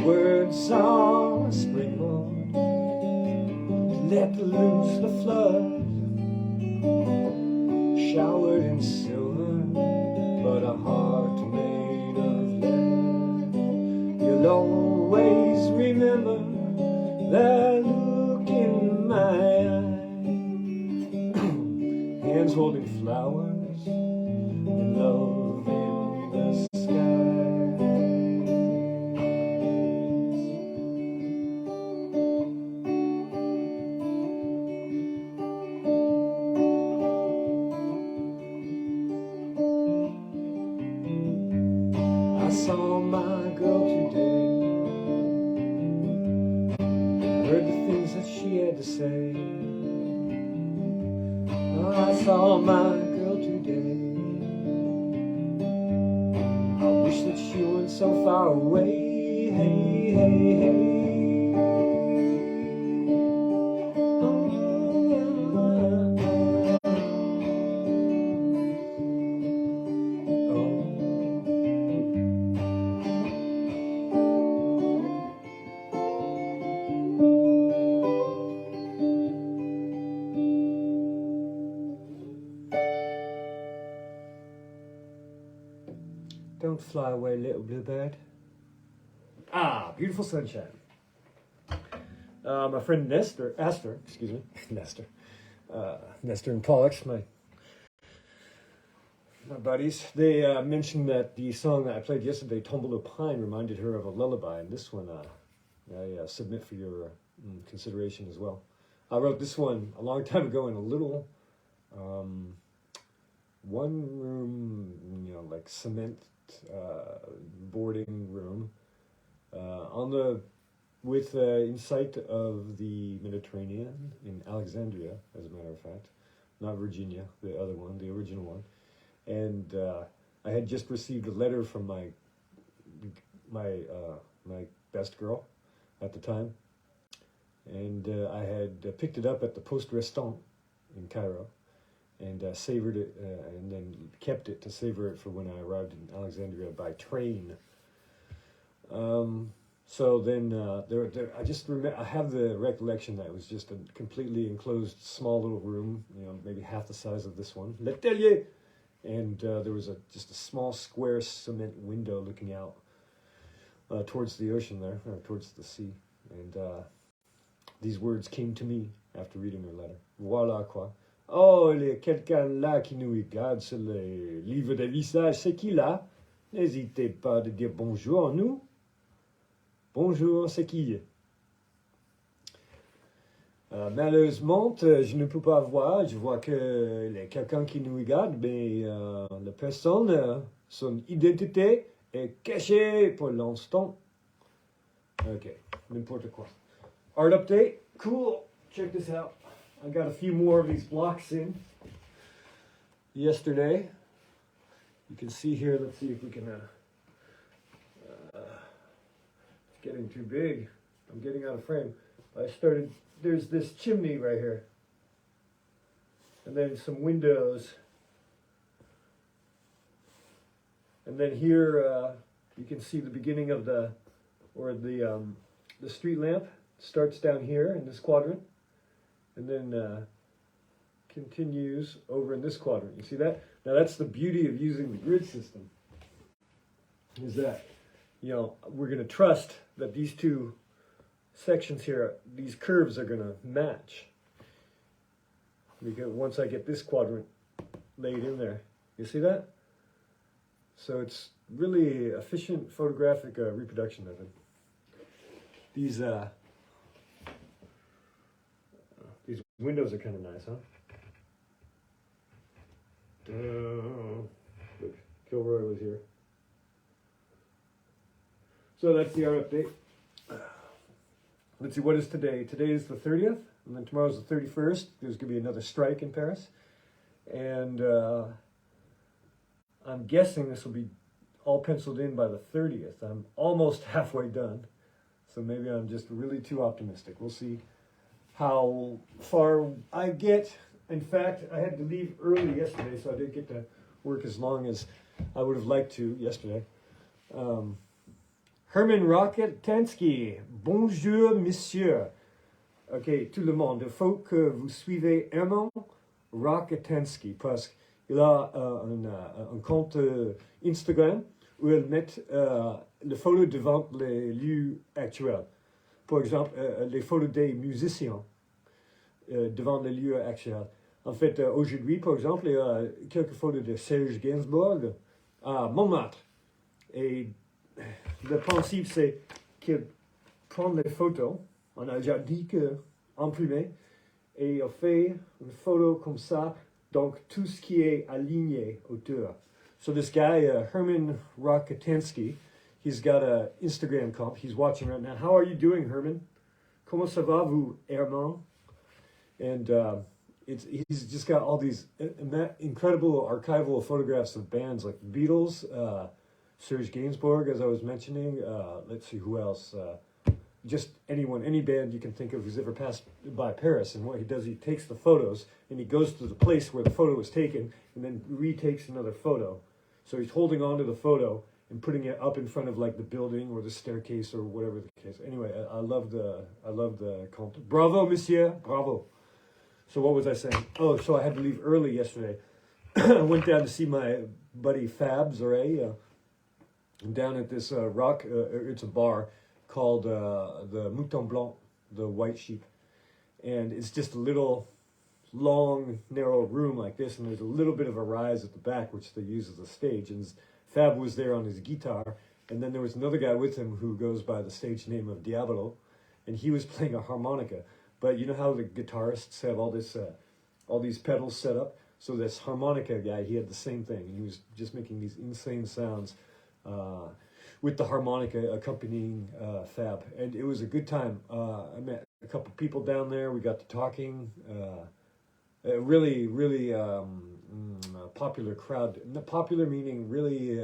words on a springboard, let loose the flood, showered in silver, but a heart made of lead. You'll always remember that look in my eye, hands holding flowers, and love in the sky. I saw my girl today, heard the things that she had to say. Oh, I saw my girl today, I wish that she weren't so far away. Hey, hey, hey. Don't fly away, little bluebird. Ah, beautiful sunshine. My friend Nestor and Pollux, my buddies, they mentioned that the song that I played yesterday, Tumble Pine, reminded her of a lullaby, and this one I submit for your consideration as well. I wrote this one a long time ago in a little one-room, like cement boarding room in sight of the Mediterranean in Alexandria, as a matter of fact, not Virginia, the other one, the original one. And I had just received a letter from my best girl at the time, and I had picked it up at the Poste Restante in Cairo, and savored it, and then kept it to savor it for when I arrived in Alexandria by train. So then I just remember, I have the recollection that it was just a completely enclosed small little room, maybe half the size of this one, l'atelier, and there was just a small square cement window looking out towards the ocean there, or towards the sea, and these words came to me after reading her letter. Voilà quoi. Oh, il y a quelqu'un là qui nous regarde sur le livre de visage, c'est qui là? N'hésitez pas de dire bonjour à nous. Bonjour, c'est qui? Malheureusement, je ne peux pas voir. Je vois que il y a quelqu'un qui nous regarde, mais la personne, son identité est cachée pour l'instant. Ok, n'importe quoi. Art update, cool. Check this out. I got a few more of these blocks in yesterday. You can see here, let's see if we can, it's getting too big. I'm getting out of frame. There's this chimney right here. And then some windows. And then here, you can see the beginning of the street lamp starts down here in this quadrant. And then continues over in this quadrant. You see that? Now that's the beauty of using the grid system, is that, we're going to trust that these two sections here, these curves are going to match. Because once I get this quadrant laid in there, you see that? So it's really efficient photographic reproduction method. These windows are kind of nice, huh? Look, Kilroy was here. So that's the art update. Let's see, what is today? Today is the 30th, and then tomorrow's the 31st. There's going to be another strike in Paris. And I'm guessing this will be all penciled in by the 30th. I'm almost halfway done. So maybe I'm just really too optimistic. We'll see how far I get. In fact, I had to leave early yesterday, so I didn't get to work as long as I would have liked to yesterday. Herman Raketansky. Bonjour, monsieur. Ok, tout le monde, il faut que vous suivez Herman Raketansky parce qu'il a un compte Instagram où il met les photos devant les lieux actuels. Par exemple, les photos des musiciens devant les lieux actuels. En fait, aujourd'hui, par exemple, il y a quelques photos de Serge Gainsbourg à Montmartre. Et le principe, c'est qu'il prend les photos, on a déjà dit qu'imprimé, et il fait une photo comme ça, donc tout ce qui est aligné autour. So this guy, Herman Raketansky, he's got an Instagram account. He's watching right now. How are you doing, Herman? Comment ça va, vous, Herman? And he's just got all these incredible archival photographs of bands like the Beatles, Serge Gainsbourg, as I was mentioning. Let's see, who else? Just anyone, any band you can think of who's ever passed by Paris. And what he does, he takes the photos and he goes to the place where the photo was taken and then retakes another photo. So he's holding on to the photo and putting it up in front of like the building or the staircase or whatever the case. Anyway, I love the content. Bravo, monsieur, bravo. So what was I saying? Oh, so I had to leave early yesterday. I went down to see my buddy Fabs, down at this rock. It's a bar called the Mouton Blanc, the White Sheep, and it's just a little long, narrow room like this, and there's a little bit of a rise at the back, which they use as a stage. And Fab was there on his guitar, and then there was another guy with him who goes by the stage name of Diablo, and he was playing a harmonica. But you know how the guitarists have all these pedals set up? So this harmonica guy, he had the same thing, and he was just making these insane sounds with the harmonica accompanying Fab. And it was a good time. I met a couple people down there. We got to talking. Really, really popular crowd. Popular meaning really,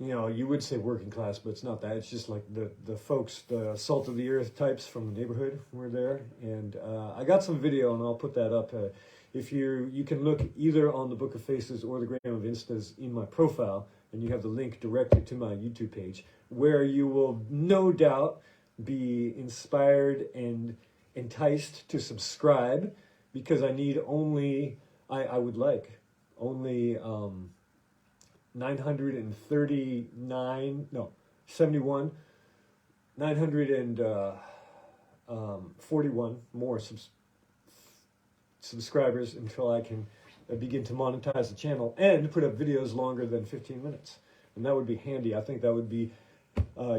you would say working class, but it's not that. It's just like the folks, the salt of the earth types from the neighborhood were there. And I got some video, and I'll put that up. If you can look either on the Book of Faces or the Gram of Instas in my profile, and you have the link directly to my YouTube page, where you will no doubt be inspired and enticed to subscribe, because I need only, I would like only 941 more subscribers until I can begin to monetize the channel and put up videos longer than 15 minutes. And that would be handy. I think that would be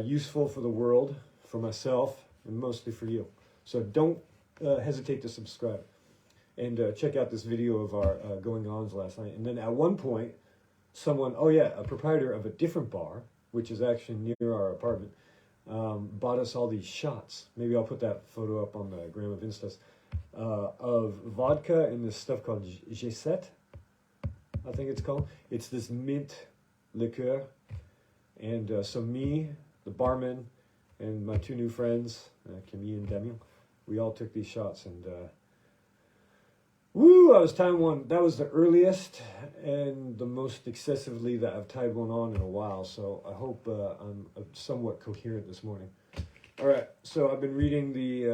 useful for the world, for myself, and mostly for you. So don't hesitate to subscribe. And check out this video of our going-ons last night. And then at one point, someone, a proprietor of a different bar, which is actually near our apartment, bought us all these shots. Maybe I'll put that photo up on the Gram of Instas, of vodka and this stuff called G7, I think it's called. It's this mint liqueur. And so me, the barman, and my two new friends, Camille and Damien, we all took these shots, and I was tying one. That was the earliest and the most excessively that I've tied one on in a while, so I hope I'm somewhat coherent this morning. All right, so I've been reading the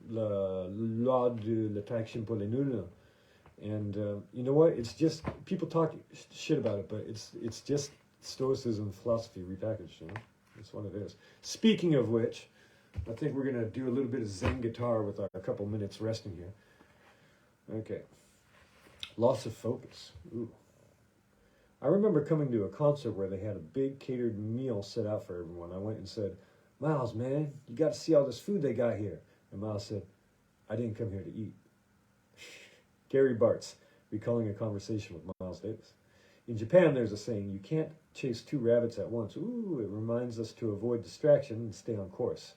La Loi de l'Attraction pour les Nuls, and you know what? It's just, people talk shit about it, but it's just Stoicism philosophy repackaged, That's what it is. Speaking of which, I think we're going to do a little bit of Zen guitar with a couple minutes resting here. Okay. Loss of focus. Ooh. I remember coming to a concert where they had a big catered meal set out for everyone. I went and said, "Miles, man, you got to see all this food they got here." And Miles said, "I didn't come here to eat." Gary Bartz, recalling a conversation with Miles Davis. In Japan, there's a saying, "You can't chase two rabbits at once." Ooh, it reminds us to avoid distraction and stay on course.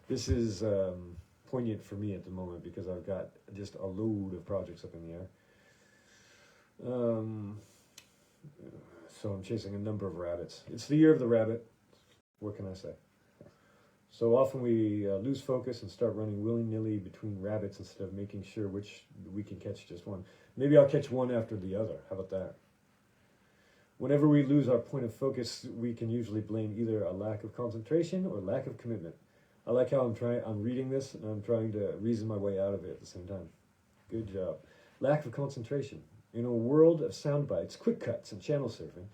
This is poignant for me at the moment because I've got just a load of projects up in the air. So I'm chasing a number of rabbits. It's the year of the rabbit. What can I say? So often we lose focus and start running willy-nilly between rabbits instead of making sure which we can catch just one. Maybe I'll catch one after the other. How about that? Whenever we lose our point of focus, we can usually blame either a lack of concentration or lack of commitment. I like how I'm reading this and I'm trying to reason my way out of it at the same time. Good job. Lack of concentration. In a world of sound bites, quick cuts, and channel surfing,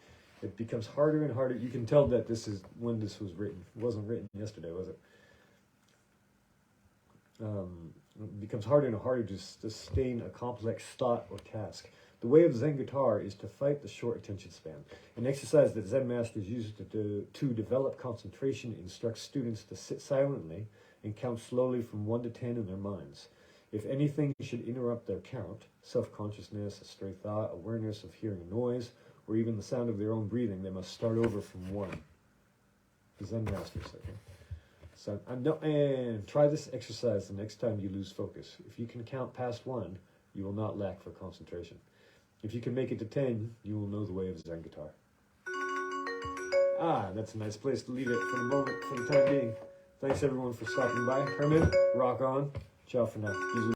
it becomes harder and harder. You can tell that this is when this was written. It wasn't written yesterday, was it? It becomes harder and harder to sustain a complex thought or task. The way of Zen guitar is to fight the short attention span. An exercise that Zen masters use to develop concentration instructs students to sit silently and count slowly from 1 to 10 in their minds. If anything should interrupt their count, self-consciousness, a stray thought, awareness of hearing a noise, or even the sound of their own breathing, they must start over from 1. The Zen masters, okay? So, and try this exercise the next time you lose focus. If you can count past 1, you will not lack for concentration. If you can make it to 10, you will know the way of Zen guitar. That's a nice place to leave it for the moment, for the time being. Thanks everyone for stopping by. Herman, rock on. Ciao for now.